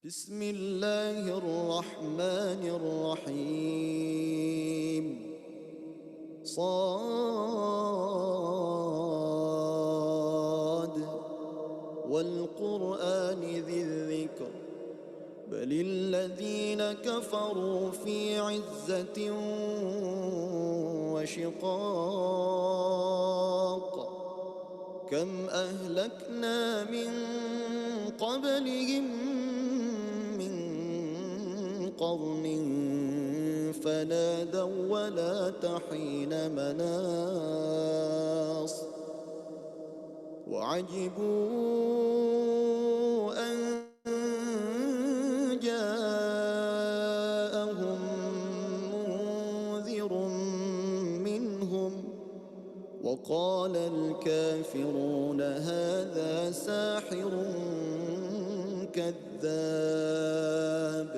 بسم الله الرحمن الرحيم صاد والقرآن ذي الذكر بل الذين كفروا في عزة وشقاق كم أهلكنا من قبلهم من قرن فنادوا ولا حين مناص وعجبوا أن جاءهم منذر منهم وقال الكافرون هذا ساحر كذاب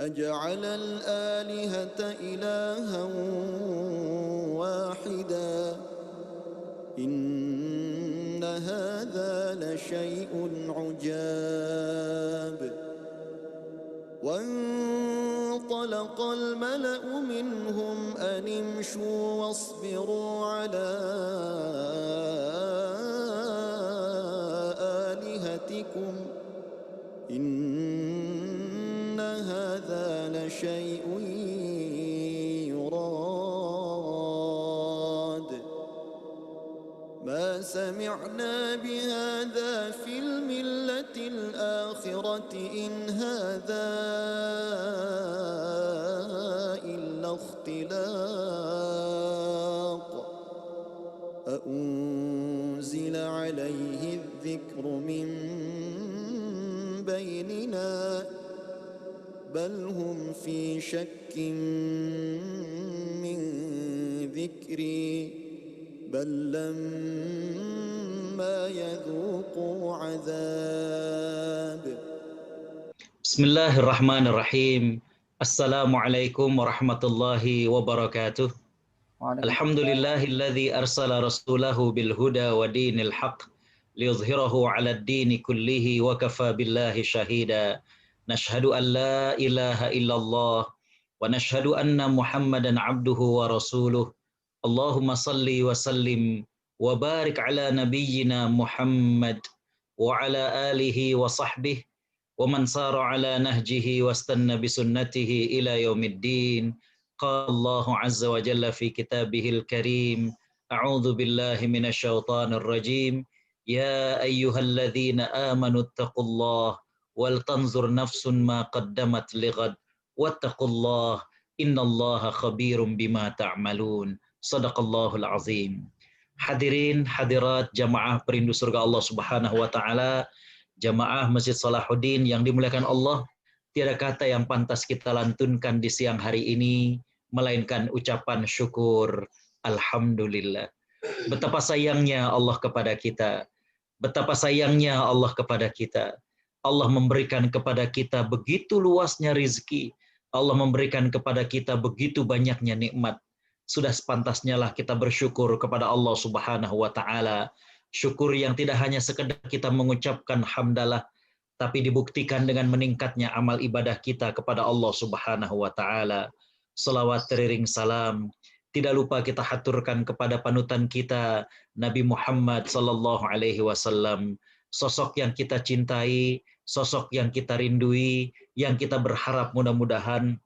أجعل الآلهة إلها واحدا إن هذا لشيء عجاب وانطلق الملأ منهم أن امشوا واصبروا على آلهتكم إن هذا لشيء يراد ما سمعنا بهذا في الملة الآخرة إن هذا إلا اختلاق أأنزل عليه الذكر من بيننا بل هم في شك من ذكري بل لما يذوقوا عذاب Bismillahirrahmanirrahim. Assalamualaikum warahmatullahi wabarakatuh. Alhamdulillahilladzi arsala rasulahu bil huda wa dinil haqq liyuzhirahu 'alad dini kullihi wa kafa billahi syahida. Nashhadu an la ilaha illallah wa nashhadu anna Muhammadan 'abduhu wa rasuluh. Allahumma salli wa sallim wa barik ala nabiyyina Muhammad wa ala alihi wa sahbihi wa man sara ala nahjihi wastanna bisunnatihi ila yaumiddin. Qala Allahu azza wa jalla fi kitabihil karim, a'udzu billahi minasyaitonir rajim, ya ayyuhalladzina amanu taqullaha wal tanzur nafsun ma qaddamat lighad wattaqullaha innallaha khabirum bima ta'malun. Shadaqallahul azim. Hadirin hadirat jamaah perindu surga Allah Subhanahu wa taala, jamaah Masjid Salahuddin yang dimuliakan Allah, tiada kata yang pantas kita lantunkan di siang hari ini melainkan ucapan syukur alhamdulillah. Betapa sayangnya Allah kepada kita. Betapa sayangnya Allah kepada kita. Allah memberikan kepada kita begitu luasnya rizki. Allah memberikan kepada kita begitu banyaknya nikmat. Sudah sepantasnya lah kita bersyukur kepada Allah Subhanahu wa taala. Syukur yang tidak hanya sekedar kita mengucapkan hamdalah, tapi dibuktikan dengan meningkatnya amal ibadah kita kepada Allah Subhanahu wa taala. Salawat teriring salam tidak lupa kita haturkan kepada panutan kita Nabi Muhammad sallallahu alaihi wasallam, sosok yang kita cintai, sosok yang kita rindui, yang kita berharap mudah-mudahan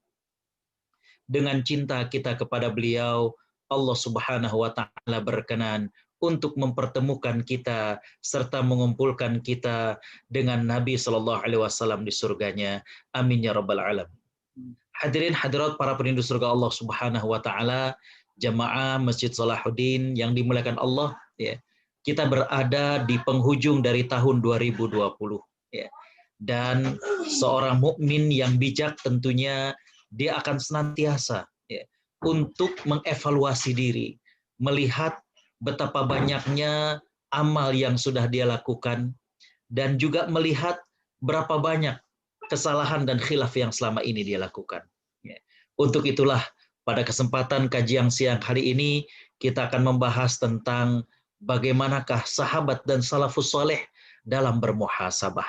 dengan cinta kita kepada beliau Allah Subhanahu wa taala berkenan untuk mempertemukan kita serta mengumpulkan kita dengan Nabi sallallahu alaihi wasallam di surganya. Amin ya rabbal alamin. Hadirin hadirat para perindu surga Allah Subhanahu wa taala, jamaah Masjid Salahuddin yang dimuliakan Allah, ya. Kita berada di penghujung dari tahun 2020, ya. Dan seorang mukmin yang bijak tentunya dia akan senantiasa, ya, untuk mengevaluasi diri, melihat betapa banyaknya amal yang sudah dia lakukan, dan juga melihat berapa banyak kesalahan dan khilaf yang selama ini dia lakukan. Untuk itulah pada kesempatan kajian siang hari ini kita akan membahas tentang bagaimanakah sahabat dan salafus saleh dalam bermuhasabah.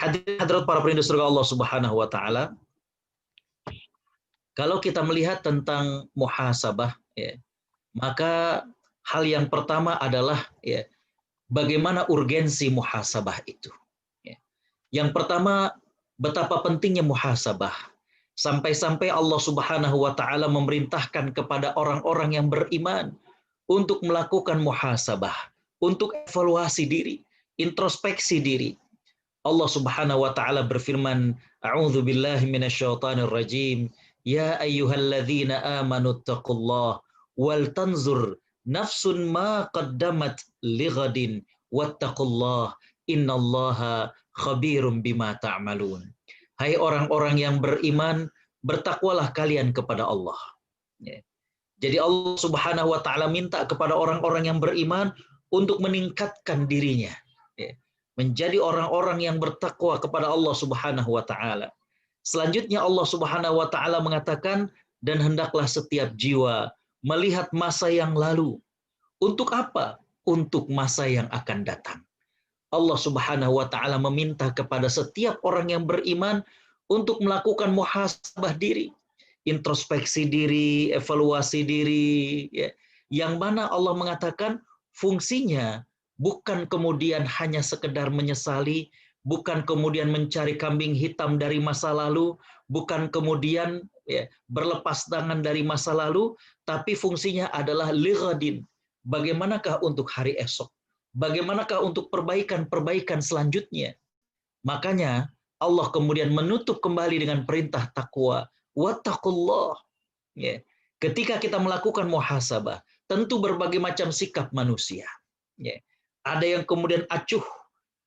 Hadirat para perindu surga Allah Subhanahu wa taala, kalau kita melihat tentang muhasabah, ya, maka hal yang pertama adalah ya, bagaimana urgensi muhasabah itu. Ya. Yang pertama, betapa pentingnya muhasabah. Sampai-sampai Allah Subhanahu wa taala memerintahkan kepada orang-orang yang beriman untuk melakukan muhasabah, untuk evaluasi diri, introspeksi diri. Allah Subhanahu wa taala berfirman, "A'udzu billahi minasyaitonir rajim. Ya ayyuhalladzina amanu taqullah wal tanzur nafsun ma qaddamat lighadin wattaqullah innallaha khabirum bima ta'malun." Hai orang-orang yang beriman, bertakwalah kalian kepada Allah. Ya. Jadi Allah Subhanahu wa taala minta kepada orang-orang yang beriman untuk meningkatkan dirinya. Ya. Menjadi orang-orang yang bertakwa kepada Allah Subhanahu wa taala. Selanjutnya Allah Subhanahu wa taala mengatakan, dan hendaklah setiap jiwa melihat masa yang lalu. Untuk apa? Untuk masa yang akan datang. Allah Subhanahu wa taala meminta kepada setiap orang yang beriman untuk melakukan muhasabah diri, introspeksi diri, evaluasi diri, ya. Yang mana Allah mengatakan fungsinya bukan kemudian hanya sekedar menyesali, bukan kemudian mencari kambing hitam dari masa lalu, bukan kemudian ya, berlepas tangan dari masa lalu, tapi fungsinya adalah lighadin. Bagaimanakah untuk hari esok? Bagaimanakah untuk perbaikan-perbaikan selanjutnya? Makanya Allah kemudian menutup kembali dengan perintah takwa. Wattaqullah. Ya. Ketika kita melakukan muhasabah, tentu berbagai macam sikap manusia. Ya. Ada yang kemudian acuh,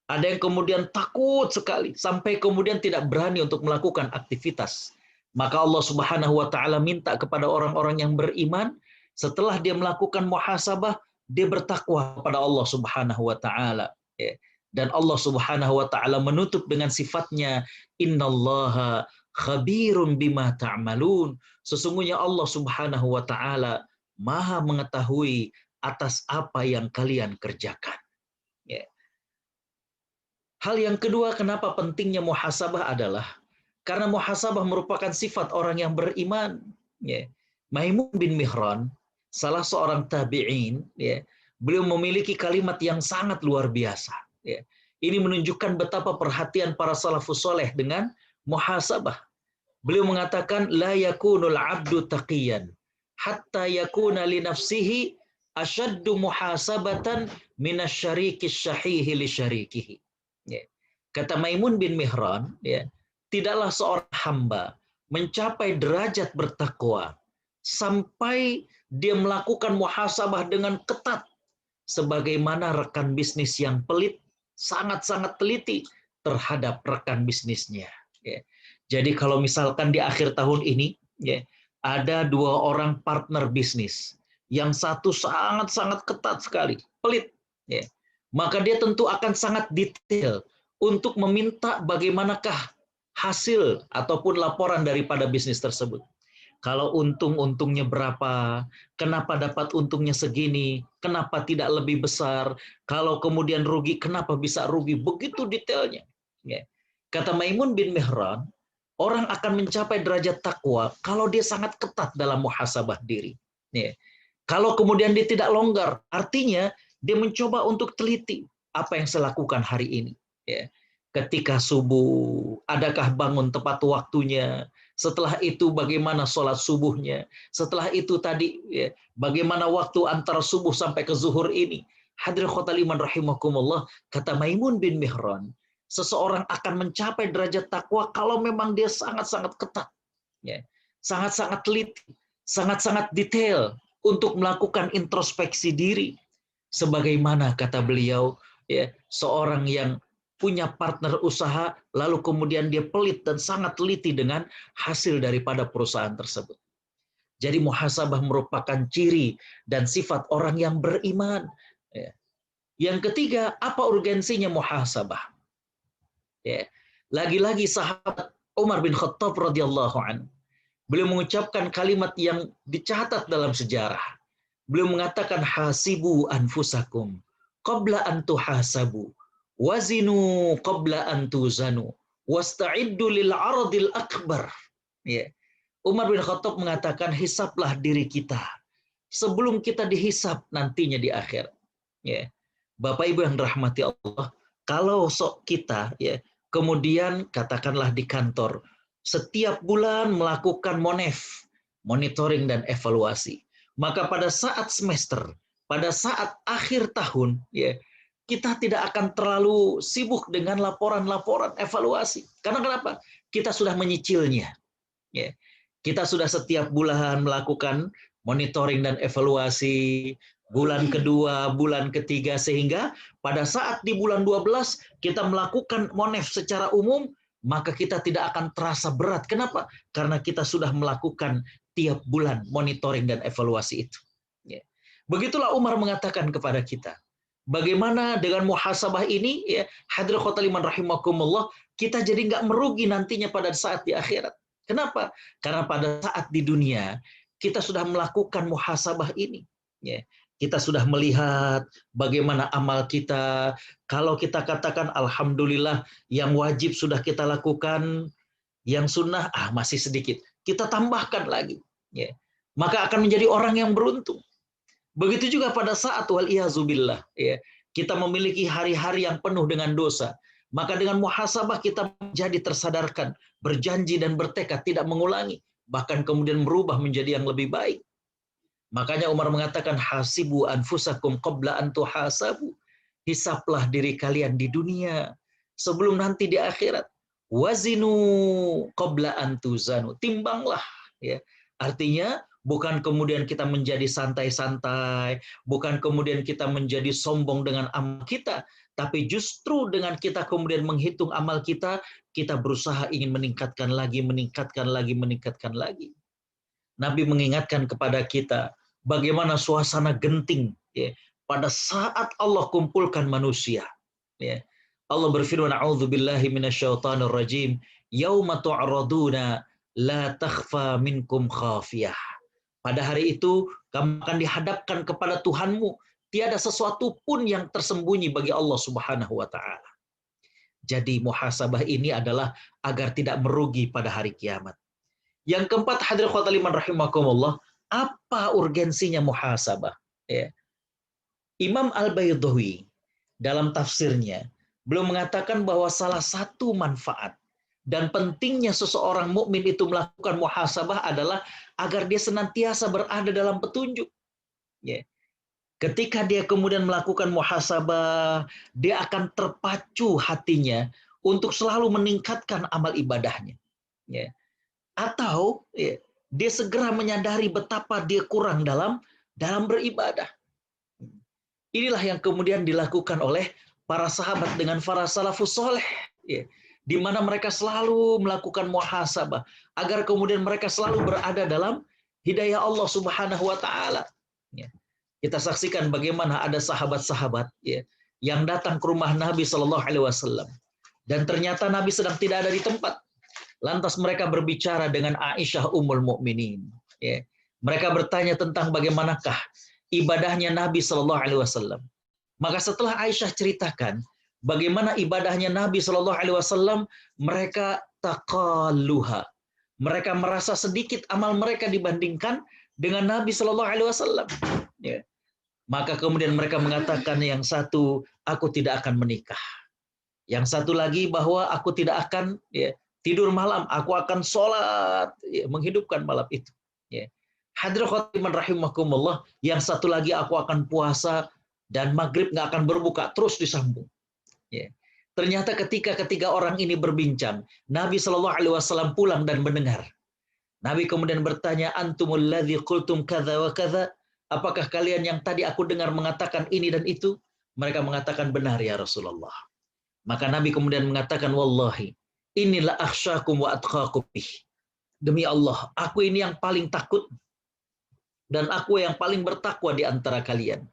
ada yang kemudian takut sekali, sampai kemudian tidak berani untuk melakukan aktivitas. Maka Allah Subhanahu wa taala minta kepada orang-orang yang beriman, setelah dia melakukan muhasabah, dia bertakwa kepada Allah Subhanahu wa taala. Ya. Dan Allah Subhanahu wa taala menutup dengan sifatnya, innallaha khabirun bima ta'malun. Sesungguhnya Allah Subhanahu wa taala Maha mengetahui atas apa yang kalian kerjakan. Ya. Hal yang kedua, kenapa pentingnya muhasabah adalah karena muhasabah merupakan sifat orang yang beriman. Ya. Maimun bin Mihran, salah seorang tabi'in, ya, beliau memiliki kalimat yang sangat luar biasa. Ya. Ini menunjukkan betapa perhatian para salafus soleh dengan muhasabah. Beliau mengatakan, la yakunul abdu taqiyan hatta yakuna li nafsihi asyaddu muhasabatan minasyariki syahihi li syarikihi. Ya. Kata Maimun bin Mihran, ya, tidaklah seorang hamba mencapai derajat bertakwa sampai dia melakukan muhasabah dengan ketat, sebagaimana rekan bisnis yang pelit sangat-sangat teliti terhadap rekan bisnisnya. Ya. Jadi kalau misalkan di akhir tahun ini, ya, ada dua orang partner bisnis, yang satu sangat-sangat ketat sekali, pelit, ya, maka dia tentu akan sangat detail untuk meminta bagaimanakah hasil ataupun laporan daripada bisnis tersebut. Kalau untungnya berapa, kenapa dapat untungnya segini, kenapa tidak lebih besar, kalau kemudian rugi, kenapa bisa rugi, begitu detailnya. Ya. Kata Maimun bin Mihran, orang akan mencapai derajat takwa kalau dia sangat ketat dalam muhasabah diri. Ya. Kalau kemudian dia tidak longgar, artinya dia mencoba untuk teliti apa yang saya lakukan hari ini. Ya. Ketika subuh, adakah bangun tepat waktunya? Setelah itu bagaimana sholat subuhnya? Setelah itu tadi ya, bagaimana waktu antara subuh sampai ke zuhur ini? Hadirin khotal iman rahimakumullah, kata Maimun bin Mihran, seseorang akan mencapai derajat takwa kalau memang dia sangat-sangat ketat, ya, sangat-sangat teliti, sangat-sangat detail untuk melakukan introspeksi diri. Sebagaimana kata beliau, ya, seorang yang punya partner usaha, lalu kemudian dia pelit dan sangat teliti dengan hasil daripada perusahaan tersebut. Jadi muhasabah merupakan ciri dan sifat orang yang beriman. Yang ketiga, apa urgensinya muhasabah? Lagi-lagi sahabat Umar bin Khattab radhiyallahu anhu, beliau mengucapkan kalimat yang dicatat dalam sejarah. Beliau mengatakan, hasibu anfusakum qabla an tuhasabu. Wazinu qabla an tuzanu wasta'iddu lil 'ardil akbar. Ya. Umar bin Khattab mengatakan, hisaplah diri kita sebelum kita dihisap nantinya di akhir. Ya. Bapak Ibu yang dirahmati Allah, kalau sok kita ya, kemudian katakanlah di kantor setiap bulan melakukan monef, monitoring dan evaluasi. Maka pada saat semester, pada saat akhir tahun ya, kita tidak akan terlalu sibuk dengan laporan-laporan evaluasi. Karena kenapa? Kita sudah menyicilnya. Ya. Kita sudah setiap bulan melakukan monitoring dan evaluasi, bulan kedua, bulan ketiga, sehingga pada saat di bulan 12 kita melakukan monef secara umum, maka kita tidak akan terasa berat. Kenapa? Karena kita sudah melakukan tiap bulan monitoring dan evaluasi itu. Ya. Begitulah Umar mengatakan kepada kita. Bagaimana dengan muhasabah ini, ya, hadirin khotaliman rahimakumullah, kita jadi nggak merugi nantinya pada saat di akhirat. Kenapa? Karena pada saat di dunia kita sudah melakukan muhasabah ini. Ya. Kita sudah melihat bagaimana amal kita. Kalau kita katakan alhamdulillah yang wajib sudah kita lakukan, yang sunnah masih sedikit. Kita tambahkan lagi. Ya. Maka akan menjadi orang yang beruntung. Begitu juga pada saat wal-iyazubillah, ya, kita memiliki hari-hari yang penuh dengan dosa. Maka dengan muhasabah kita menjadi tersadarkan, berjanji dan bertekad tidak mengulangi, bahkan kemudian berubah menjadi yang lebih baik. Makanya Umar mengatakan, hasibu anfusakum qabla an tuhasabu. Hisaplah diri kalian di dunia sebelum nanti di akhirat. Wazinu qabla an tuzanu. Timbanglah, ya. Artinya bukan kemudian kita menjadi santai-santai, bukan kemudian kita menjadi sombong dengan amal kita, tapi justru dengan kita kemudian menghitung amal kita, kita berusaha ingin meningkatkan lagi, meningkatkan lagi, meningkatkan lagi. Nabi mengingatkan kepada kita bagaimana suasana genting ya, pada saat Allah kumpulkan manusia. Ya. Allah berfirman, a'udzubillahi minasyaitonir rajim, yauma tu'raduna la takhfa minkum khafiyah. Pada hari itu kamu akan dihadapkan kepada Tuhanmu, tiada sesuatu pun yang tersembunyi bagi Allah Subhanahu wa taala. Jadi muhasabah ini adalah agar tidak merugi pada hari kiamat. Yang keempat, hadirin khotaliman rahimakumullah, apa urgensinya muhasabah? Ya. Imam Al-Baydhawi dalam tafsirnya belum mengatakan bahwa salah satu manfaat dan pentingnya seseorang mukmin itu melakukan muhasabah adalah agar dia senantiasa berada dalam petunjuk. Ya. Ketika dia kemudian melakukan muhasabah, dia akan terpacu hatinya untuk selalu meningkatkan amal ibadahnya. Ya. Atau ya, dia segera menyadari betapa dia kurang dalam beribadah. Inilah yang kemudian dilakukan oleh para sahabat dengan para salafus soleh. Ya. Di mana mereka selalu melakukan muhasabah agar kemudian mereka selalu berada dalam hidayah Allah Subhanahu wa taala. Ya. Kita saksikan bagaimana ada sahabat-sahabat ya, yang datang ke rumah Nabi Shallallahu alaihi wasallam dan ternyata Nabi sedang tidak ada di tempat. Lantas mereka berbicara dengan Aisyah Ummul Mukminin. Ya. Mereka bertanya tentang bagaimanakah ibadahnya Nabi Shallallahu alaihi wasallam. Maka setelah Aisyah ceritakan bagaimana ibadahnya Nabi Shallallahu alaihi wasallam, mereka taqalluha. Mereka merasa sedikit amal mereka dibandingkan dengan Nabi Shallallahu alaihi wasallam. Ya. Maka kemudian mereka mengatakan, yang satu, aku tidak akan menikah. Yang satu lagi bahwa aku tidak akan ya, tidur malam, aku akan sholat, ya, menghidupkan malam itu. Ya. Hadirin khotibah rahimakumullah, yang satu lagi aku akan puasa dan maghrib nggak akan berbuka, terus disambung. Ya. Ternyata ketika ketiga orang ini berbincang, Nabi Shallallahu alaihi wasallam pulang dan mendengar. Nabi kemudian bertanya, antumul ladzi qultum kadza wa kadza? Apakah kalian yang tadi aku dengar mengatakan ini dan itu? Mereka mengatakan benar ya Rasulullah. Maka Nabi kemudian mengatakan, wallahi inilah akhsyakum wa atqakum bih. Demi Allah, aku ini yang paling takut dan aku yang paling bertakwa di antara kalian.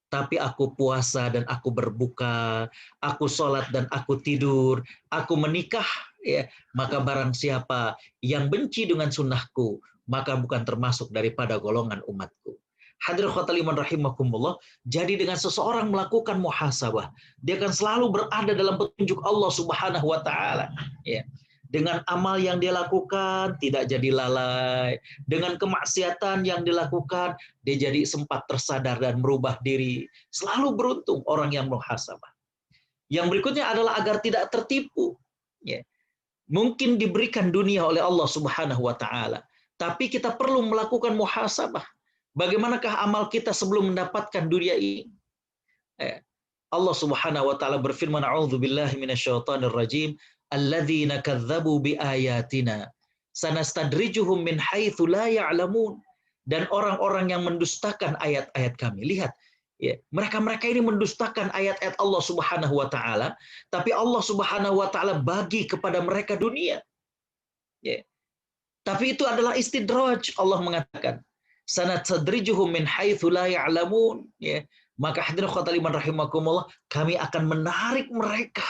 Tapi aku puasa dan aku berbuka, aku sholat dan aku tidur, aku menikah, ya, maka barang siapa yang benci dengan sunnahku, maka bukan termasuk daripada golongan umatku. Hadirin khotaliman rahimakumullah, jadi dengan seseorang melakukan muhasabah, dia akan selalu berada dalam petunjuk Allah Subhanahu wa taala, ya. Dengan amal yang dia lakukan tidak jadi lalai, dengan kemaksiatan yang dilakukan dia jadi sempat tersadar dan merubah diri. Selalu beruntung orang yang muhasabah. Yang berikutnya adalah agar tidak tertipu, ya. Mungkin diberikan dunia oleh Allah Subhanahu wa taala, tapi kita perlu melakukan muhasabah. Bagaimanakah amal kita sebelum mendapatkan dunia ini? Allah Subhanahu wa taala berfirman, "A'udzubillahi minasyaitonir rajim, alladzina kadzdzabu biayatina sanastadrijuhum min haitsu la ya'lamun." Dan orang-orang yang mendustakan ayat-ayat kami. Lihat, ya, mereka-mereka ini mendustakan ayat-ayat Allah Subhanahu wa taala, tapi Allah Subhanahu wa taala bagi kepada mereka dunia. Ya. Tapi itu adalah istidraj, Allah mengatakan. Sanastadrijuhum min haitsu la ya'lamun, ya. Maka hadirin khotaliman rahimakumullah, kami akan menarik mereka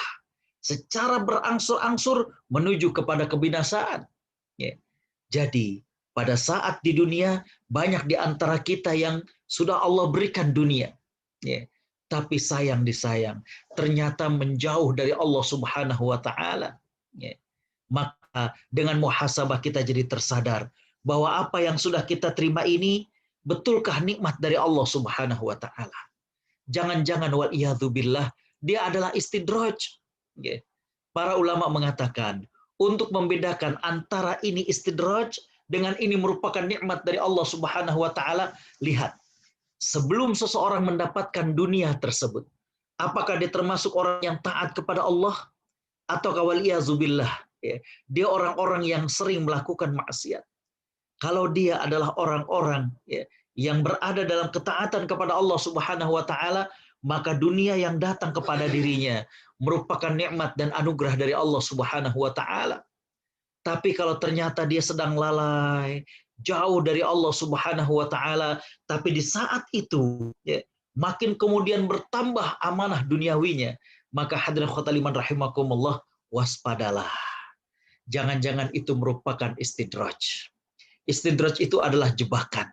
secara berangsur-angsur menuju kepada kebinasaan. Ya. Jadi, pada saat di dunia, banyak di antara kita yang sudah Allah berikan dunia. Ya. Tapi sayang disayang, ternyata menjauh dari Allah Subhanahu wa taala. Ya. Maka dengan muhasabah kita jadi tersadar bahwa apa yang sudah kita terima ini betulkah nikmat dari Allah Subhanahu wa taala. Jangan-jangan waliyadzubillah dia adalah istidraj. Para ulama mengatakan untuk membedakan antara ini istidraj dengan ini merupakan nikmat dari Allah Subhanahu wa taala, lihat sebelum seseorang mendapatkan dunia tersebut, apakah dia termasuk orang yang taat kepada Allah atau waliyadzubillah dia orang-orang yang sering melakukan maksiat. Kalau dia adalah orang-orang yang berada dalam ketaatan kepada Allah Subhanahu wa taala, maka dunia yang datang kepada dirinya merupakan nikmat dan anugerah dari Allah Subhanahu wa taala. Tapi kalau ternyata dia sedang lalai, jauh dari Allah Subhanahu wa taala, tapi di saat itu makin kemudian bertambah amanah duniawinya, maka hadirin khotaliman rahimakumullah, waspadalah. Jangan-jangan itu merupakan istidraj. Istidraj itu adalah jebakan.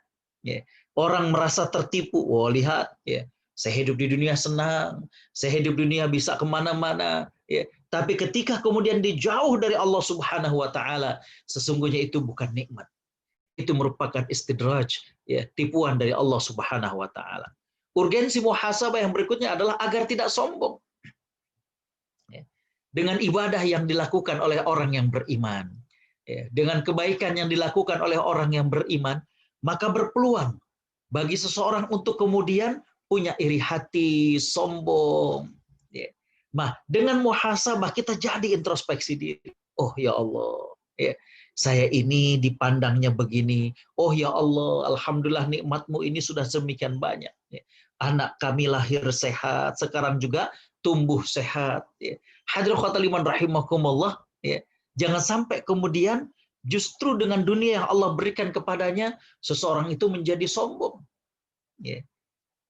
Orang merasa tertipu. Oh, lihat, saya hidup di dunia senang, saya hidup di dunia bisa kemana-mana. Tapi ketika kemudian dijauh dari Allah Subhanahu wa taala, sesungguhnya itu bukan nikmat. Itu merupakan istidraj, tipuan dari Allah Subhanahu wa taala. Urgensi muhasabah yang berikutnya adalah agar tidak sombong. Dengan ibadah yang dilakukan oleh orang yang beriman, dengan kebaikan yang dilakukan oleh orang yang beriman, maka berpeluang bagi seseorang untuk kemudian punya iri hati, sombong. Nah, dengan muhasabah kita jadi introspeksi diri. Oh ya Allah, saya ini dipandangnya begini. Oh ya Allah, alhamdulillah nikmatmu ini sudah semikian banyak. Anak kami lahir sehat, sekarang juga tumbuh sehat. Hadirin khotaliman rahimakumullah, jangan sampai kemudian justru dengan dunia yang Allah berikan kepadanya, seseorang itu menjadi sombong.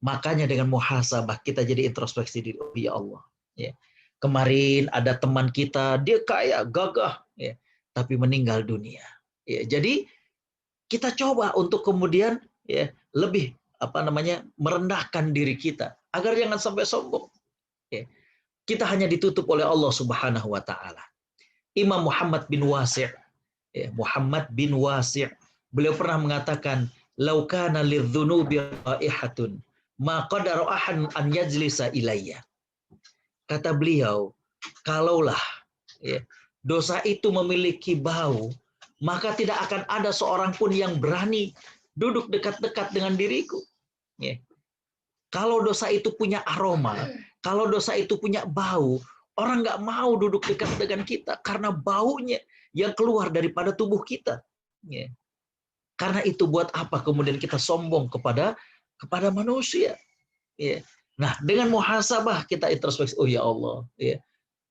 Makanya dengan muhasabah kita jadi introspeksi diri. Oh ya Allah, kemarin ada teman kita, dia kaya, gagah, tapi meninggal dunia. Jadi kita coba untuk kemudian lebih merendahkan diri kita agar jangan sampai sombong. Kita hanya ditutup oleh Allah Subhanahu wa taala. Imam Muhammad bin Wasi', beliau pernah mengatakan, "Lau kana lidzunubi raihatun, ma qadara ahad an yajlisa ilayya." Kata beliau, kalaulah dosa itu memiliki bau, maka tidak akan ada seorang pun yang berani duduk dekat-dekat dengan diriku. Kalau dosa itu punya aroma, kalau dosa itu punya bau, orang nggak mau duduk dekat dengan kita karena baunya yang keluar daripada tubuh kita. Karena itu buat apa kemudian kita sombong kepada manusia? Nah, dengan muhasabah kita introspeksi. Oh ya Allah,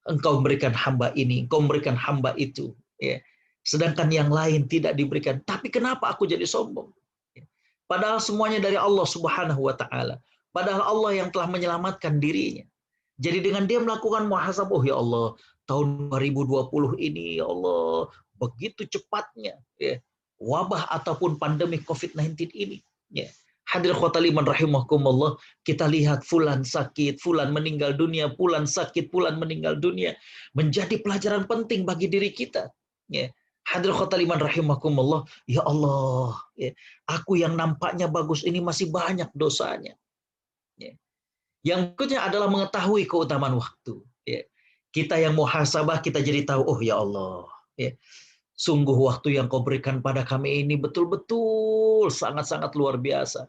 Engkau memberikan hamba ini, Engkau memberikan hamba itu. Sedangkan yang lain tidak diberikan. Tapi kenapa aku jadi sombong? Padahal semuanya dari Allah Subhanahu wa taala. Padahal Allah yang telah menyelamatkan dirinya. Jadi dengan dia melakukan muhasabah, oh ya Allah, tahun 2020 ini ya Allah, begitu cepatnya wabah ataupun pandemi COVID-19 ini. Hadir khotal iman rahimakumullah, kita lihat fulan sakit, fulan meninggal dunia, fulan sakit, fulan meninggal dunia, menjadi pelajaran penting bagi diri kita. Ya. Hadir khotal iman rahimakumullah, ya Allah, ya, aku yang nampaknya bagus ini masih banyak dosanya. Ya. Yang berikutnya adalah mengetahui keutamaan waktu. Ya. Kita yang muhasabah, kita jadi tahu, oh ya Allah, ya, sungguh waktu yang kau berikan pada kami ini betul-betul sangat-sangat luar biasa.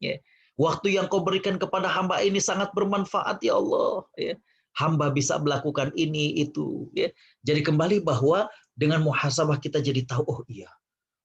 Ya. Waktu yang kau berikan kepada hamba ini sangat bermanfaat ya Allah. Ya. Hamba bisa melakukan ini, itu. Ya. Jadi kembali bahwa dengan muhasabah kita jadi tahu, oh iya,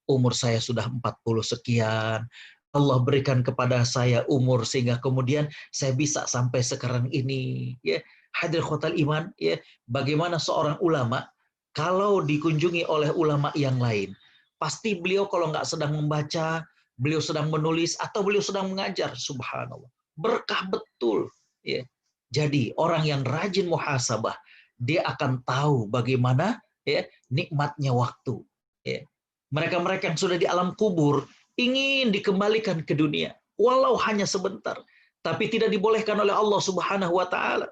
umur saya sudah 40 sekian. Allah berikan kepada saya umur sehingga kemudian saya bisa sampai sekarang ini. Ya. Hadir khotal iman, ya, bagaimana seorang ulama kalau dikunjungi oleh ulama yang lain, pasti beliau kalau nggak sedang membaca, beliau sedang menulis, atau beliau sedang mengajar, subhanallah. Berkah betul. Ya. Jadi orang yang rajin muhasabah, dia akan tahu bagaimana ya nikmatnya waktu. Ya. Mereka-mereka yang sudah di alam kubur ingin dikembalikan ke dunia, walau hanya sebentar, tapi tidak dibolehkan oleh Allah Subhanahu wa taala.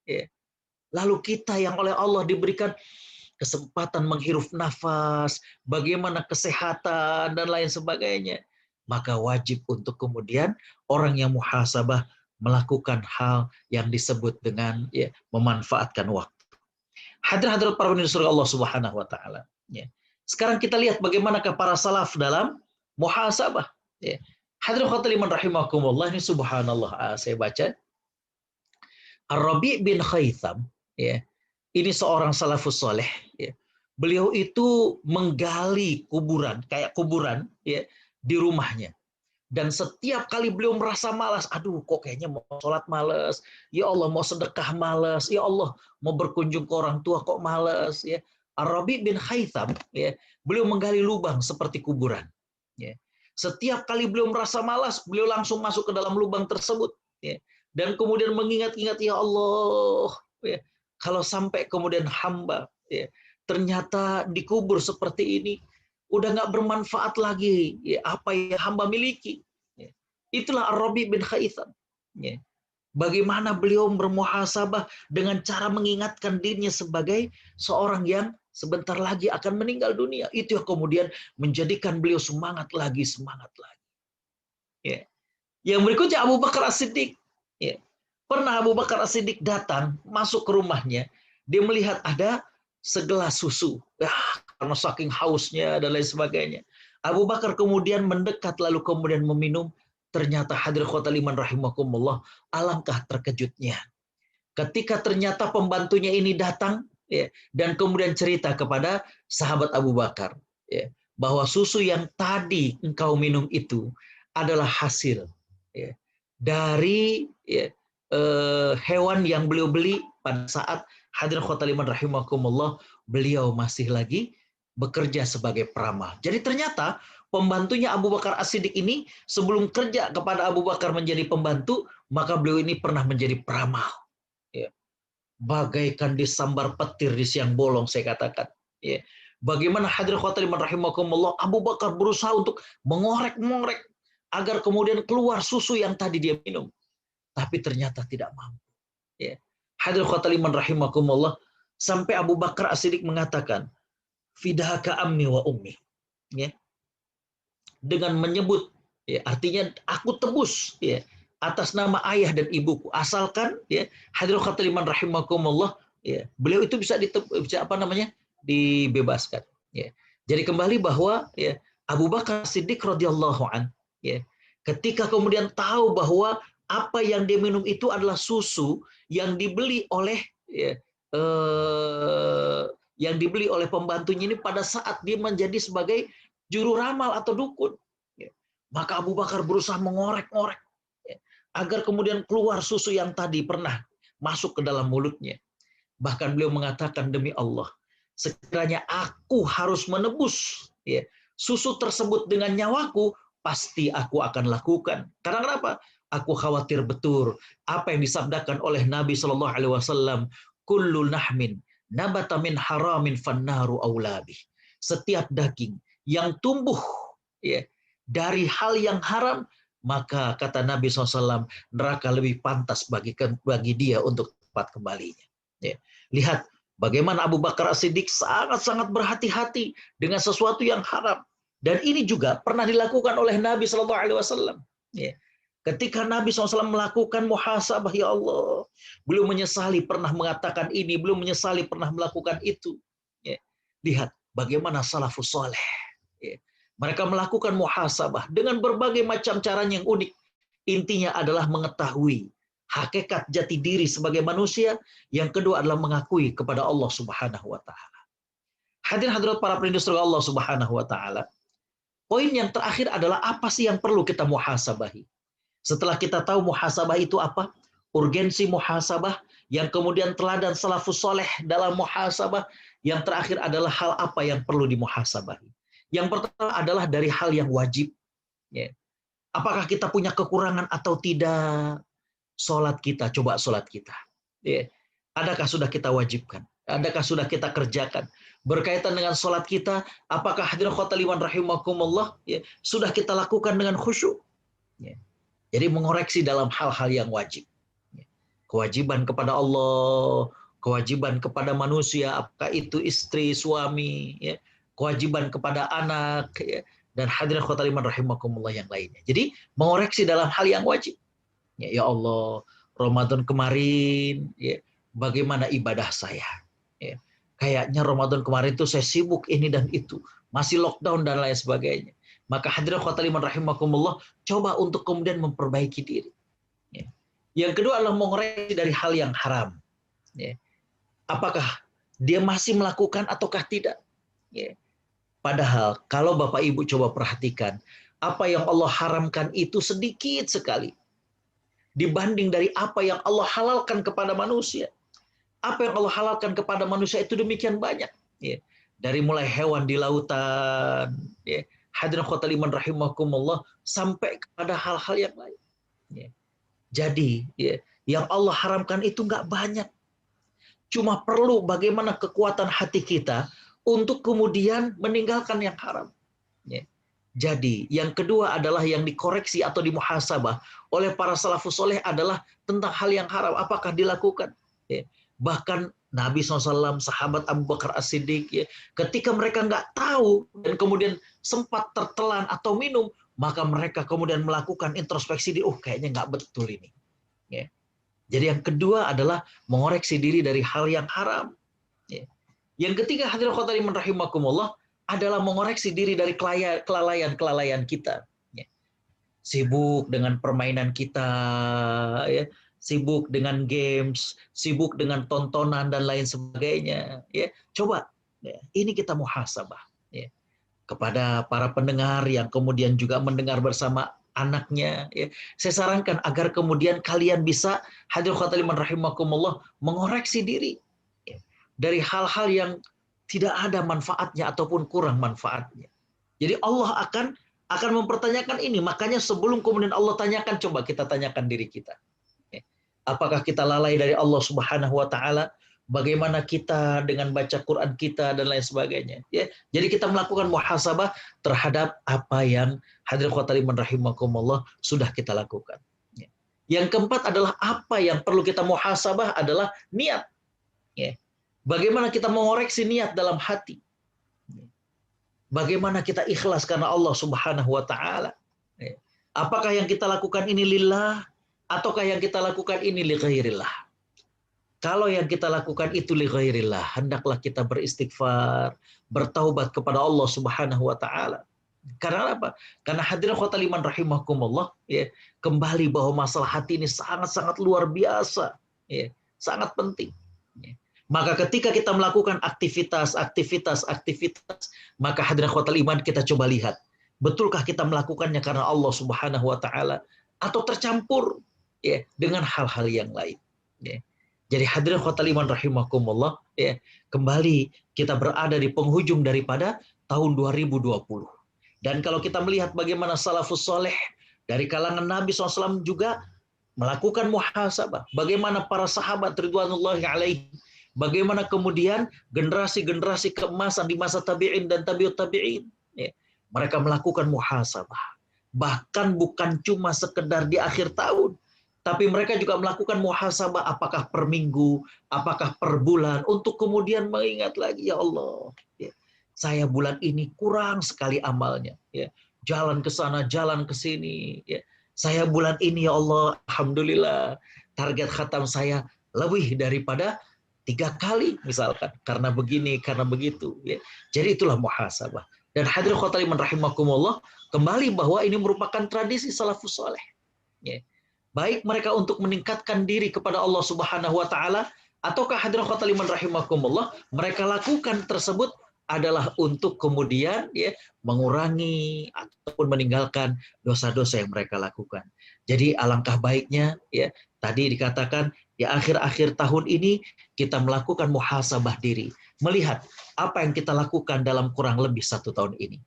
Ya. Lalu kita yang oleh Allah diberikan kesempatan menghirup nafas, bagaimana kesehatan dan lain sebagainya, maka wajib untuk kemudian orang yang muhasabah melakukan hal yang disebut dengan ya, memanfaatkan waktu. Hadirat para pendengar surga Allah Subhanahu wa taala. Ya. Sekarang kita lihat bagaimanakah para salaf dalam muhasabah. Ya. Hadirat khotul iman rahimakumullah, ini subhanallah, saya baca. Ar-Rabi' bin Khaytham, ya, ini seorang salafus soleh. Ya. Beliau itu menggali kuburan, kayak kuburan ya, di rumahnya. Dan setiap kali beliau merasa malas, aduh kok kayaknya mau sholat malas, ya Allah mau sedekah malas, ya Allah mau berkunjung ke orang tua kok malas. Ya. Ar-Rabi' bin Khaytham, ya, beliau menggali lubang seperti kuburan. Ya. Setiap kali beliau merasa malas, beliau langsung masuk ke dalam lubang tersebut. Ya. Dan kemudian mengingat-ingat, ya Allah, ya, kalau sampai kemudian hamba ya, ternyata dikubur seperti ini, udah nggak bermanfaat lagi ya, apa yang hamba miliki. Ya. Itulah Ar-Rabi' bin Khaytham. Ya. Bagaimana beliau bermuhasabah dengan cara mengingatkan dirinya sebagai seorang yang sebentar lagi akan meninggal dunia. Itu yang kemudian menjadikan beliau semangat lagi, semangat lagi. Ya. Yang berikutnya Abu Bakar As-Siddiq. Ya. Pernah Abu Bakar As-Siddiq datang, masuk ke rumahnya, dia melihat ada segelas susu. Karena saking hausnya dan lain sebagainya. Abu Bakar kemudian mendekat lalu kemudian meminum. Ternyata hadir khotal iman rahimakumullah, alangkah terkejutnya. Ketika ternyata pembantunya ini datang ya, dan kemudian cerita kepada sahabat Abu Bakar ya, bahwa susu yang tadi engkau minum itu adalah hasil ya, dari ya, hewan yang beliau beli pada saat hadir khotal iman rahimakumullah, beliau masih lagi bekerja sebagai peramal. Jadi ternyata pembantunya Abu Bakar As-Siddiq ini sebelum kerja kepada Abu Bakar menjadi pembantu, maka beliau ini pernah menjadi peramal. Ya. Bagaikan disambar petir di siang bolong, saya katakan. Ya. Bagaimana hadir khotul iman rahimakumullah, Abu Bakar berusaha untuk mengorek-ngorek agar kemudian keluar susu yang tadi dia minum. Tapi ternyata tidak mampu. Ya. Hadir khotul iman rahimakumullah, sampai Abu Bakar As-Siddiq mengatakan, fidahaka ammi wa ummi. Ya. Dengan menyebut, ya, artinya aku tebus ya, atas nama ayah dan ibuku, asalkan ya hadir khotul iman rahimakumullah, ya, beliau itu bisa dibebaskan. Ya. Jadi kembali bahwa ya, Abu Bakar Siddiq radhiyallahu an, ya, ketika kemudian tahu bahwa apa yang dia minum itu adalah susu yang dibeli oleh ya, yang dibeli oleh pembantunya ini pada saat dia menjadi sebagai juru ramal atau dukun. Ya. Maka Abu Bakar berusaha mengorek-ngorek ya, agar kemudian keluar susu yang tadi pernah masuk ke dalam mulutnya. Bahkan beliau mengatakan, demi Allah, sekiranya aku harus menebus ya, susu tersebut dengan nyawaku, pasti aku akan lakukan. Karena kenapa? Aku khawatir betul apa yang disabdakan oleh Nabi Shallallahu Alaihi Wasallam, kullu nahmin nabata min haramin fannaru aulabi. Setiap daging yang tumbuh ya, dari hal yang haram, maka kata Nabi SAW, neraka lebih pantas bagi dia untuk tempat kembalinya. Ya. Lihat bagaimana Abu Bakar As-Siddiq sangat-sangat berhati-hati dengan sesuatu yang haram. Dan ini juga pernah dilakukan oleh Nabi SAW. Ya. Ketika Nabi SAW melakukan muhasabah, ya Allah, beliau menyesali pernah mengatakan ini, beliau menyesali pernah melakukan itu. Ya. Lihat bagaimana salafus saleh. Ya. Mereka melakukan muhasabah dengan berbagai macam caranya yang unik. Intinya adalah mengetahui hakikat jati diri sebagai manusia. Yang kedua adalah mengakui kepada Allah Subhanahu wa taala. Hadirin hadirat para perindu surga Allah Subhanahu wa taala. Poin yang terakhir adalah apa sih yang perlu kita muhasabahi? Setelah kita tahu muhasabah itu apa, urgensi muhasabah, yang kemudian teladan salafus soleh dalam muhasabah, yang terakhir adalah hal apa yang perlu dimuhasabahi. Yang pertama adalah dari hal yang wajib. Ya. Apakah kita punya kekurangan atau tidak? Sholat kita, coba sholat kita. Ya. Adakah sudah kita wajibkan? Adakah sudah kita kerjakan? Berkaitan dengan sholat kita, apakah hadirin khotaliman rahimakumullah, ya, sudah kita lakukan dengan khusyuk? Ya. Jadi mengoreksi dalam hal-hal yang wajib. Kewajiban kepada Allah, kewajiban kepada manusia, apakah itu istri, suami, ya, kewajiban kepada anak, ya, dan hadirin khotaliman rahimakumullah yang lainnya. Jadi mengoreksi dalam hal yang wajib. Ya Allah, Ramadan kemarin, ya, bagaimana ibadah saya? Ya, kayaknya Ramadan kemarin itu saya sibuk ini dan itu, masih lockdown dan lain sebagainya. Maka hadirin khotaliman rahimakumullah, coba untuk kemudian memperbaiki diri. Ya. Yang kedua adalah mengoreksi dari hal yang haram. Ya. Apakah dia masih melakukan ataukah tidak? Ya. Padahal kalau Bapak Ibu coba perhatikan, apa yang Allah haramkan itu sedikit sekali dibanding dari apa yang Allah halalkan kepada manusia. Apa yang Allah halalkan kepada manusia itu demikian banyak. Ya. Dari mulai hewan di lautan, ya, hadirin khotaliman rahimakumullah, sampai kepada hal-hal yang lain. Ya. Jadi, ya, yang Allah haramkan itu nggak banyak. Cuma perlu bagaimana kekuatan hati kita untuk kemudian meninggalkan yang haram. Ya. Jadi, yang kedua adalah yang dikoreksi atau dimuhasabah oleh para salafus soleh adalah tentang hal yang haram. Apakah dilakukan? Ya. Bahkan Nabi SAW, sahabat Abu Bakar As-Siddiq, ya, ketika mereka nggak tahu dan kemudian sempat tertelan atau minum, maka mereka kemudian melakukan introspeksi diri, kayaknya nggak betul ini. Ya. Jadi yang kedua adalah mengoreksi diri dari hal yang haram. Ya. Yang ketiga, hadirin khotaliman rahimakumullah, adalah mengoreksi diri dari kelalaian kita. Ya. Sibuk dengan permainan kita, ya, sibuk dengan games, sibuk dengan tontonan dan lain sebagainya. Ya, coba, ya, ini kita muhasabah. Ya. Kepada para pendengar yang kemudian juga mendengar bersama anaknya, ya, saya sarankan agar kemudian kalian bisa hadirin khotaliman rahimakumullah mengoreksi diri, ya, dari hal-hal yang tidak ada manfaatnya ataupun kurang manfaatnya. Jadi Allah akan mempertanyakan ini. Makanya sebelum kemudian Allah tanyakan, coba kita tanyakan diri kita. Apakah kita lalai dari Allah Subhanahu wa taala? Bagaimana kita dengan baca Quran kita dan lain sebagainya. Ya, jadi kita melakukan muhasabah terhadap apa yang hadirin khotaliman rahimakumullah sudah kita lakukan. Ya. Yang keempat adalah apa yang perlu kita muhasabah adalah niat. Ya. Bagaimana kita mengoreksi niat dalam hati. Bagaimana kita ikhlas karena Allah Subhanahu wa taala. Ya. Apakah yang kita lakukan ini lillah ataukah yang kita lakukan ini li ghairillah? Kalau yang kita lakukan itu li ghairillah, hendaklah kita beristighfar, bertaubat kepada Allah Subhanahu wa taala. Karena apa? Karena hadirin khotaliman rahimakumullah, ya, kembali bahwa masalah hati ini sangat-sangat luar biasa, ya, sangat penting. Ya. Maka ketika kita melakukan aktivitas, maka hadirin khotal iman kita coba lihat, betulkah kita melakukannya karena Allah Subhanahu wa taala atau tercampur, ya, dengan hal-hal yang lain. Ya. Jadi hadirin khotal iman rahimakumullah, ya, kembali kita berada di penghujung daripada tahun 2020. Dan kalau kita melihat bagaimana salafus soleh dari kalangan Nabi SAW juga melakukan muhasabah, bagaimana para sahabat ridwanullahi alaihi, bagaimana kemudian generasi-generasi keemasan di masa tabi'in dan tabi'ut tabi'in, ya, mereka melakukan muhasabah. Bahkan bukan cuma sekedar di akhir tahun, tapi mereka juga melakukan muhasabah apakah per minggu, apakah per bulan, untuk kemudian mengingat lagi, ya Allah, ya, saya bulan ini kurang sekali amalnya, ya, jalan ke sana, jalan ke sini, ya. Saya bulan ini, ya Allah, alhamdulillah, target khatam saya lebih daripada 3 kali misalkan, karena begini, karena begitu, ya. Jadi itulah muhasabah. Dan hadirin khotimah rahimakumullah, kembali bahwa ini merupakan tradisi salafus saleh. Ya. Baik mereka untuk meningkatkan diri kepada Allah Subhanahu wa taala, ataukah hadirin khotimah rahimakumullah, mereka lakukan tersebut adalah untuk kemudian ya mengurangi ataupun meninggalkan dosa-dosa yang mereka lakukan. Jadi alangkah baiknya ya, tadi dikatakan di akhir-akhir tahun ini kita melakukan muhasabah diri, melihat apa yang kita lakukan dalam kurang lebih 1 tahun ini.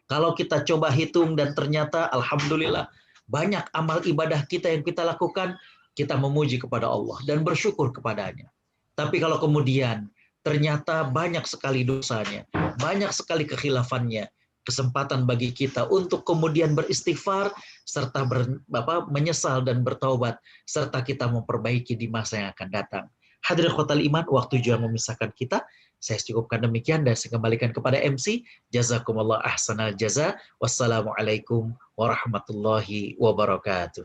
Kalau kita coba hitung dan ternyata alhamdulillah banyak amal ibadah kita yang kita lakukan, kita memuji kepada Allah dan bersyukur kepadanya. Tapi kalau kemudian ternyata banyak sekali dosanya, banyak sekali kekhilafannya, kesempatan bagi kita untuk kemudian beristighfar serta menyesal dan bertaubat serta kita memperbaiki di masa yang akan datang. Hadirin khotal iman, waktu juga memisahkan kita. Saya cukupkan demikian dan saya kembalikan kepada MC. Jazakumullah ahsanal jaza. Wassalamualaikum warahmatullahi wabarakatuh.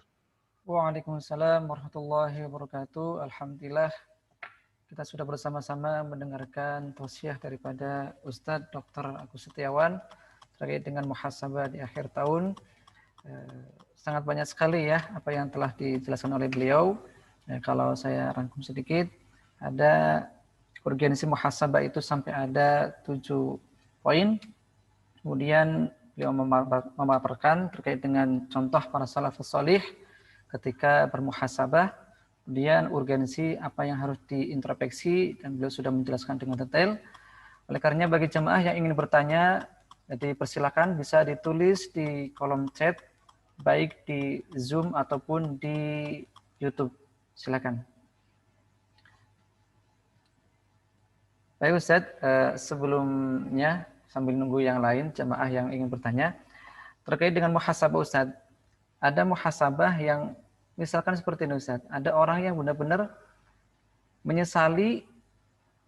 Waalaikumsalam warahmatullahi wabarakatuh. Alhamdulillah kita sudah bersama-sama mendengarkan tausiah daripada Ustadz Dr. Agus Setiawan terkait dengan muhasabah di akhir tahun. Sangat banyak sekali ya apa yang telah dijelaskan oleh beliau. Kalau saya rangkum sedikit, ada urgensi muhasabah itu sampai ada 7 poin. Kemudian beliau memaparkan terkait dengan contoh para salafus salih ketika bermuhasabah, kemudian urgensi apa yang harus diintrospeksi, dan beliau sudah menjelaskan dengan detail. Oleh karenanya bagi jemaah yang ingin bertanya, jadi persilakan bisa ditulis di kolom chat, baik di Zoom ataupun di YouTube. Silakan. Baik Ustadz, sebelumnya sambil nunggu yang lain, jemaah yang ingin bertanya, terkait dengan muhasabah Ustadz, ada muhasabah yang misalkan seperti ini Ustadz, ada orang yang benar-benar menyesali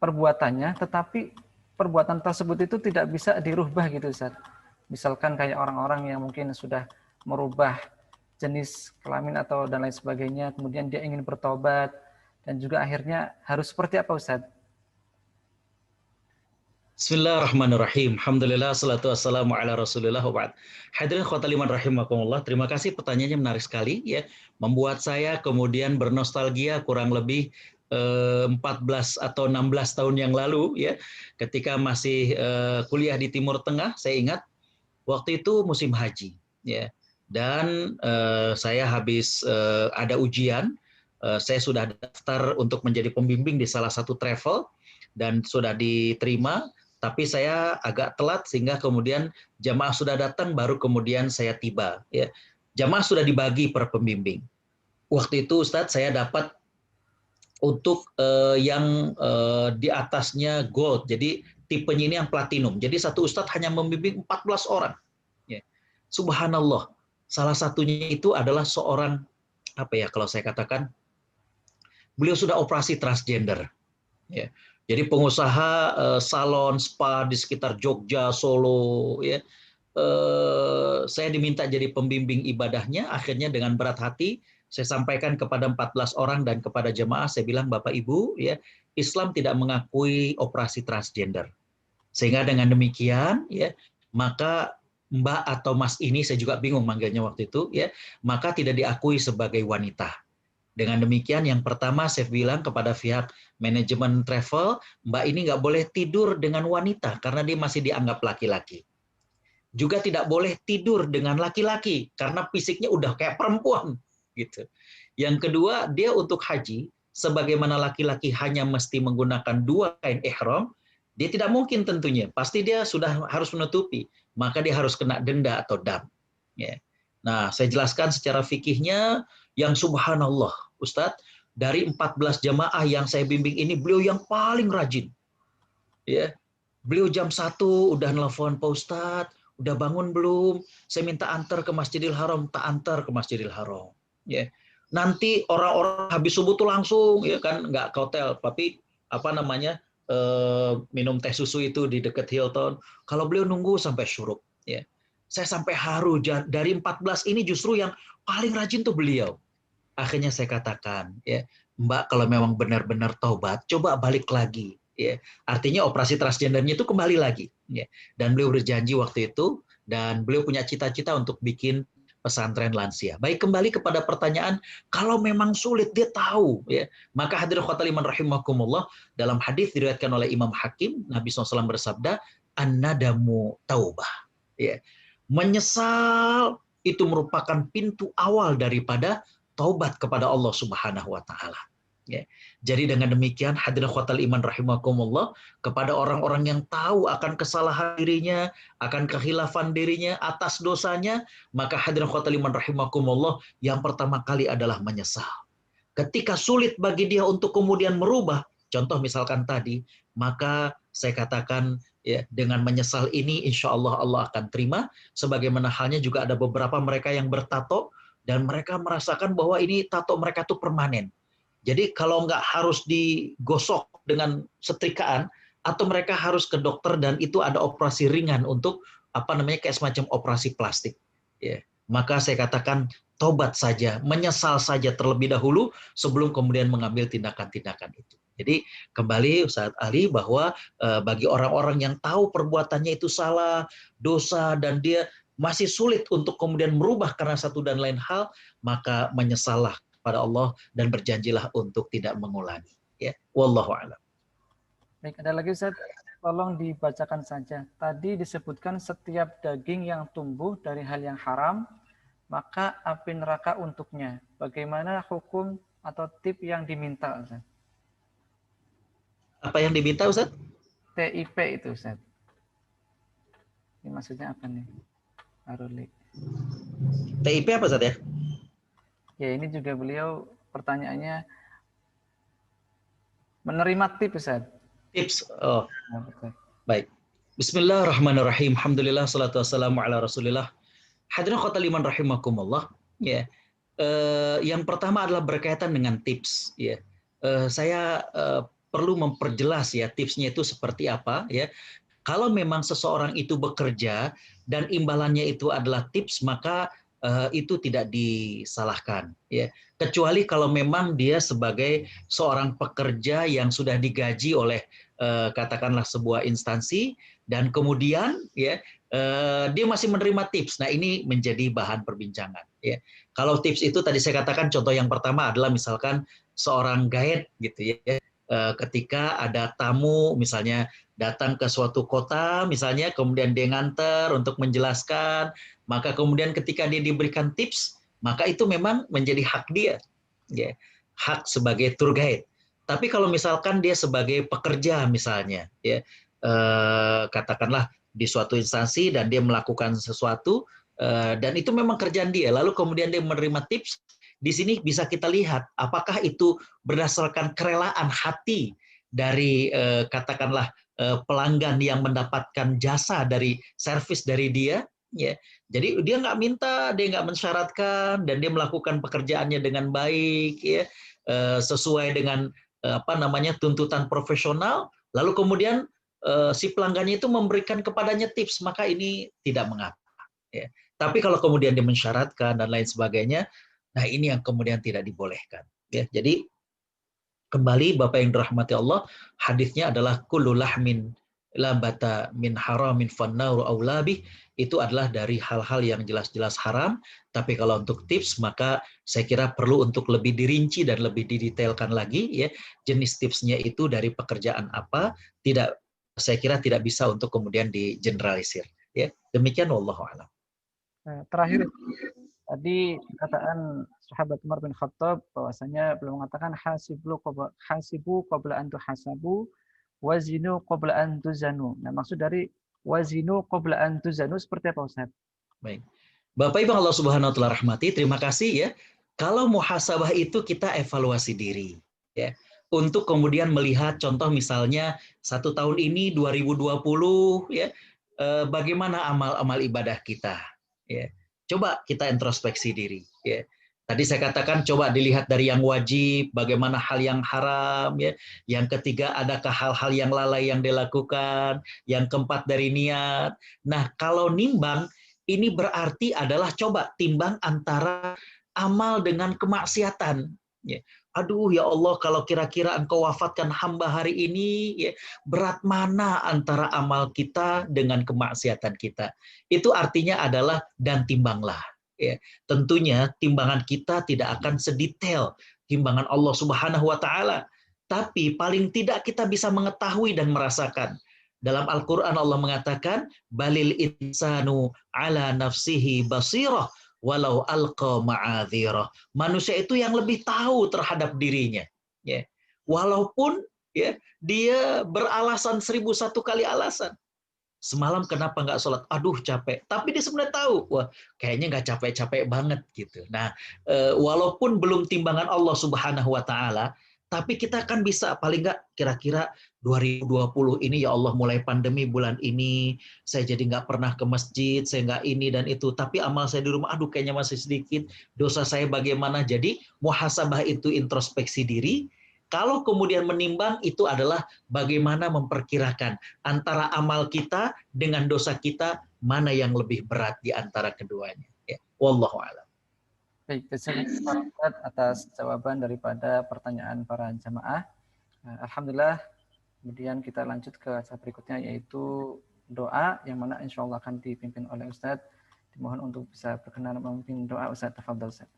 perbuatannya, tetapi perbuatan tersebut itu tidak bisa dirubah gitu Ustadz. Misalkan kayak orang-orang yang mungkin sudah merubah jenis kelamin atau dan lain sebagainya, kemudian dia ingin bertobat, dan juga akhirnya harus seperti apa Ustadz? Bismillahirrahmanirrahim. Alhamdulillah, salatu wassalamu ala rasulillah wa ba'd. Hadirin khotal iman rahimakumullah, terima kasih, pertanyaannya menarik sekali ya. Membuat saya kemudian bernostalgia kurang lebih 14 atau 16 tahun yang lalu ya, ketika masih kuliah di Timur Tengah. Saya ingat waktu itu musim haji ya. Dan saya habis ada ujian, saya sudah daftar untuk menjadi pembimbing di salah satu travel dan sudah diterima, tapi saya agak telat sehingga kemudian jamaah sudah datang baru kemudian saya tiba. Ya. Jamaah sudah dibagi per pembimbing. Waktu itu Ustadz saya dapat untuk yang di atasnya gold, jadi tipenya ini yang platinum. Jadi satu Ustadz hanya membimbing 14 orang. Ya. Subhanallah. Salah satunya itu adalah seorang, apa ya kalau saya katakan, beliau sudah operasi transgender. Ya. Jadi pengusaha salon spa di sekitar Jogja, Solo. Ya. Saya diminta jadi pembimbing ibadahnya, akhirnya dengan berat hati saya sampaikan kepada 14 orang dan kepada jemaah, saya bilang, Bapak Ibu, ya, Islam tidak mengakui operasi transgender. Sehingga dengan demikian, ya, maka Mbak atau Mas ini, saya juga bingung manggilnya waktu itu, ya, maka tidak diakui sebagai wanita. Dengan demikian, yang pertama saya bilang kepada pihak manajemen travel, Mbak ini nggak boleh tidur dengan wanita karena dia masih dianggap laki-laki. Juga tidak boleh tidur dengan laki-laki karena fisiknya udah kayak perempuan, gitu. Yang kedua, dia untuk haji, sebagaimana laki-laki hanya mesti menggunakan 2 kain ihram, dia tidak mungkin tentunya, pasti dia sudah harus menutupi, maka dia harus kena denda atau dam. Ya. Nah, saya jelaskan secara fikihnya, yang subhanallah, Ustadz, dari 14 jamaah yang saya bimbing ini, beliau yang paling rajin. Ya. Beliau jam 1 udah nelfon Pak Ustadz, udah bangun belum? Saya minta antar ke Masjidil Haram, tak antar ke Masjidil Haram. Ya. Nanti orang-orang habis subuh tuh langsung, ya kan, nggak ke hotel, tapi apa namanya, minum teh susu itu di dekat Hilton. Kalau beliau nunggu sampai syuruk. Ya. Saya sampai haru, dari 14 ini justru yang paling rajin tuh beliau. Akhirnya saya katakan, ya, Mbak, kalau memang benar-benar taubat, coba balik lagi. Ya. Artinya operasi transgendernya itu kembali lagi. Ya. Dan beliau berjanji waktu itu, dan beliau punya cita-cita untuk bikin pesantren lansia. Baik, kembali kepada pertanyaan, kalau memang sulit, dia tahu. Ya. Maka hadirin khotul iman rahimakumullah, dalam hadis diriwayatkan oleh Imam Hakim, Nabi SAW bersabda, an-nadamu taubah. Ya. Menyesal itu merupakan pintu awal daripada taubat kepada Allah Subhanahu wa taala. Ya. Jadi dengan demikian hadirin khotul iman rahimakumullah, kepada orang-orang yang tahu akan kesalahan dirinya, akan kehilafan dirinya atas dosanya, maka hadirin khotul iman rahimakumullah, yang pertama kali adalah menyesal. Ketika sulit bagi dia untuk kemudian merubah, contoh misalkan tadi, maka saya katakan, ya, dengan menyesal ini insya Allah Allah akan terima. Sebagaimana halnya juga ada beberapa mereka yang bertato dan mereka merasakan bahwa ini tato mereka tuh permanen. Jadi kalau nggak harus digosok dengan setrikaan, atau mereka harus ke dokter dan itu ada operasi ringan untuk apa namanya, kayak semacam operasi plastik. Ya. Maka saya katakan tobat saja, menyesal saja terlebih dahulu sebelum kemudian mengambil tindakan-tindakan itu. Jadi kembali Ustaz Ali bahwa bagi orang-orang yang tahu perbuatannya itu salah, dosa, dan dia masih sulit untuk kemudian merubah karena satu dan lain hal, maka menyesallah pada Allah dan berjanjilah untuk tidak mengulangi. Ya, wallahu a'lam. Baik, ada lagi Ustaz, tolong dibacakan saja. Tadi disebutkan setiap daging yang tumbuh dari hal yang haram, maka api neraka untuknya. Bagaimana hukum atau tip yang diminta, Ustaz? Apa yang diminta, Ustaz? TIP itu, Ustaz. Ini maksudnya apa nih? Aruli. TIP apa, Ustaz ya? Ya, ini juga beliau pertanyaannya menerima tips, Ustaz. Tips. Oh. Baik. Bismillahirrahmanirrahim. Alhamdulillah salatu wassalamu ala Rasulillah. Hadirin khotul iman rahimakumullah. Ya. Yang pertama adalah berkaitan dengan tips, ya. Saya perlu memperjelas ya tipsnya itu seperti apa, ya. Kalau memang seseorang itu bekerja dan imbalannya itu adalah tips, maka itu tidak disalahkan, ya. Kecuali kalau memang dia sebagai seorang pekerja yang sudah digaji oleh katakanlah sebuah instansi dan kemudian, ya, dia masih menerima tips. Nah, ini menjadi bahan perbincangan, ya. Kalau tips itu tadi saya katakan, contoh yang pertama adalah misalkan seorang guide gitu, ya. Ketika ada tamu misalnya datang ke suatu kota misalnya, kemudian dia nganter untuk menjelaskan, maka kemudian ketika dia diberikan tips, maka itu memang menjadi hak dia, ya, hak sebagai tour guide. Tapi kalau misalkan dia sebagai pekerja misalnya, ya, katakanlah di suatu instansi dan dia melakukan sesuatu dan itu memang kerjaan dia, lalu kemudian dia menerima tips, di sini bisa kita lihat apakah itu berdasarkan kerelaan hati dari katakanlah pelanggan yang mendapatkan jasa dari servis dari dia, ya. Jadi dia nggak minta, dia nggak mensyaratkan, dan dia melakukan pekerjaannya dengan baik, ya, sesuai dengan apa namanya tuntutan profesional. Lalu kemudian si pelanggannya itu memberikan kepadanya tips, maka ini tidak mengapa, ya. Tapi kalau kemudian dia mensyaratkan dan lain sebagainya, nah ini yang kemudian tidak dibolehkan, ya. Jadi kembali Bapak yang dirahmati Allah, hadisnya adalah kullu lahmin labata min haramin fannaru aulabih, itu adalah dari hal-hal yang jelas-jelas haram. Tapi kalau untuk tips, maka saya kira perlu untuk lebih dirinci dan lebih didetailkan lagi, ya, jenis tipsnya itu dari pekerjaan apa. Tidak, saya kira tidak bisa untuk kemudian digeneralisir, ya. Demikian wallahu a'lam. Terakhir, tadi perkataan sahabat Umar bin Khattab bahwasanya beliau mengatakan hasibu qabla an tuhasabu wazinu qabla an tuzanu. Nah, maksud dari wazinu qabla an tuzanu seperti apa, Ustaz? Baik. Bapak Ibu Allah Subhanahu wa taala rahmati, terima kasih, ya. Kalau muhasabah itu kita evaluasi diri, ya. Untuk kemudian melihat contoh misalnya 1 tahun ini 2020, ya, bagaimana amal-amal ibadah kita. Ya. Coba kita introspeksi diri. Ya. Tadi saya katakan coba dilihat dari yang wajib, bagaimana hal yang haram. Ya. Yang ketiga, adakah hal-hal yang lalai yang dilakukan. Yang keempat dari niat. Nah, kalau nimbang, ini berarti adalah coba timbang antara amal dengan kemaksiatan. Ya. Aduh ya Allah, kalau kira-kira engkau wafatkan hamba hari ini, ya, berat mana antara amal kita dengan kemaksiatan kita. Itu artinya adalah dan timbanglah. Ya. Tentunya timbangan kita tidak akan sedetail timbangan Allah Subhanahu wa taala, tapi paling tidak kita bisa mengetahui dan merasakan. Dalam Al-Qur'an Allah mengatakan, balil insanu ala nafsihi basirah walau alqa ma'adzirah. Manusia itu yang lebih tahu terhadap dirinya. Ya. Walaupun ya dia beralasan 1001 kali alasan. Semalam kenapa nggak sholat? Aduh capek. Tapi dia sebenarnya tahu, wah kayaknya nggak capek-capek banget gitu. Nah, walaupun belum timbangan Allah Subhanahu Wa Taala, tapi kita kan bisa paling nggak kira-kira 2020 ini ya Allah mulai pandemi bulan ini, saya jadi nggak pernah ke masjid, saya nggak ini dan itu. Tapi amal saya di rumah, aduh kayaknya masih sedikit. Dosa saya bagaimana? Jadi muhasabah itu introspeksi diri. Kalau kemudian menimbang itu adalah bagaimana memperkirakan antara amal kita dengan dosa kita, mana yang lebih berat di antara keduanya. Ya. Wallahu a'lam. Baik, terima kasih Pak Ustadz atas jawaban daripada pertanyaan para jamaah. Alhamdulillah, kemudian kita lanjut ke acara berikutnya yaitu doa yang mana insya Allah akan dipimpin oleh Ustadz. Dimohon untuk bisa berkenan memimpin doa Ustadz. Tafadhol Ustadz.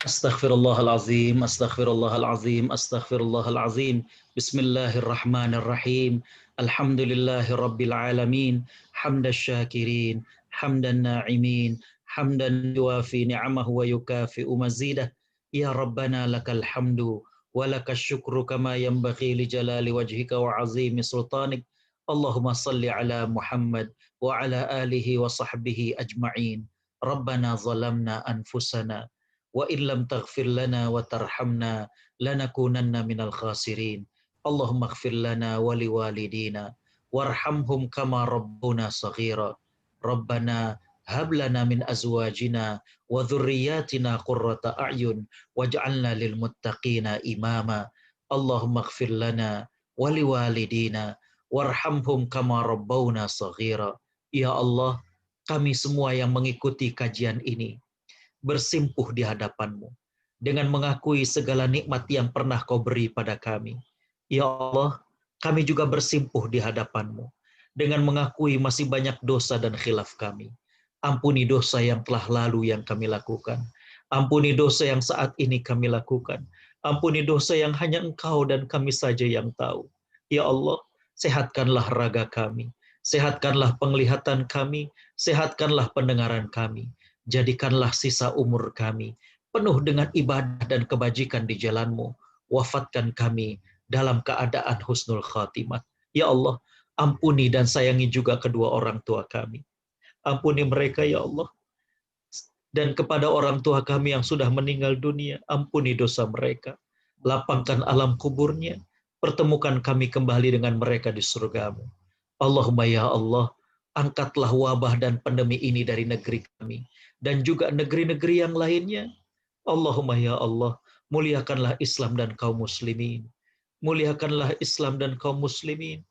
Astaghfirullahalazim, astaghfirullahalazim, astaghfirullahalazim. Bismillahirrahmanirrahim. Alhamdulillahirabbil alamin. Hamdash syakirin, hamdan na'imin, hamdan yuwafi ni'amahu wa yukafi'u mazidah. Ya Rabbana lakal hamdu wa lakas syukru kama yanbaghi li jalali wajhika wa azimi sultanik. Allahumma salli ala Muhammad wa ala alihi wa sahbihi ajma'in. Rabbana zalamna anfusana wa in lam taghfir lana wa tarhamna lanakunanna minal khasirin. Allahumma ighfir lana wa liwalidina warhamhum kama rabbuna saghira. Rabbana hab lana min azwajina wa dhurriyyatina qurrata a'yun waj'alna lil muttaqina imama. Allahumma ighfir lana wa liwalidina warhamhum kama rabbuna saghira. Ya Allah, kami semua yang mengikuti kajian ini bersimpuh di hadapan-Mu dengan mengakui segala nikmat yang pernah Kau beri pada kami. Ya Allah, kami juga bersimpuh di hadapan-Mu dengan mengakui masih banyak dosa dan khilaf kami. Ampuni dosa yang telah lalu yang kami lakukan. Ampuni dosa yang saat ini kami lakukan. Ampuni dosa yang hanya Engkau dan kami saja yang tahu. Ya Allah, sehatkanlah raga kami. Sehatkanlah penglihatan kami. Sehatkanlah pendengaran kami. Jadikanlah sisa umur kami penuh dengan ibadah dan kebajikan di jalan-Mu. Wafatkan kami dalam keadaan husnul khatimah. Ya Allah, ampuni dan sayangi juga kedua orang tua kami. Ampuni mereka ya Allah. Dan kepada orang tua kami yang sudah meninggal dunia, ampuni dosa mereka. Lapangkan alam kuburnya. Pertemukan kami kembali dengan mereka di surga-Mu. Allahumma ya Allah, angkatlah wabah dan pandemi ini dari negeri kami. Dan juga negeri-negeri yang lainnya. Allahumma ya Allah, muliakanlah Islam dan kaum muslimin. Muliakanlah Islam dan kaum muslimin.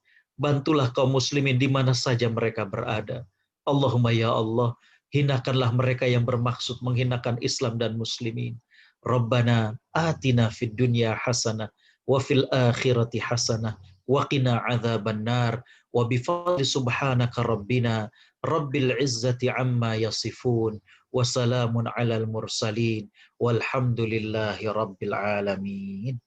Bantulah kaum muslimin di mana saja mereka berada. Allahumma ya Allah, hinakanlah mereka yang bermaksud menghinakan Islam dan muslimin. Rabbana atina fid dunya hasanah wa fil akhirati hasanah wa qina adzabannar wa bifadli subhanaka rabbina rabbil izzati amma yasifun wa salamun alal mursalin walhamdulillahi rabbil alamin.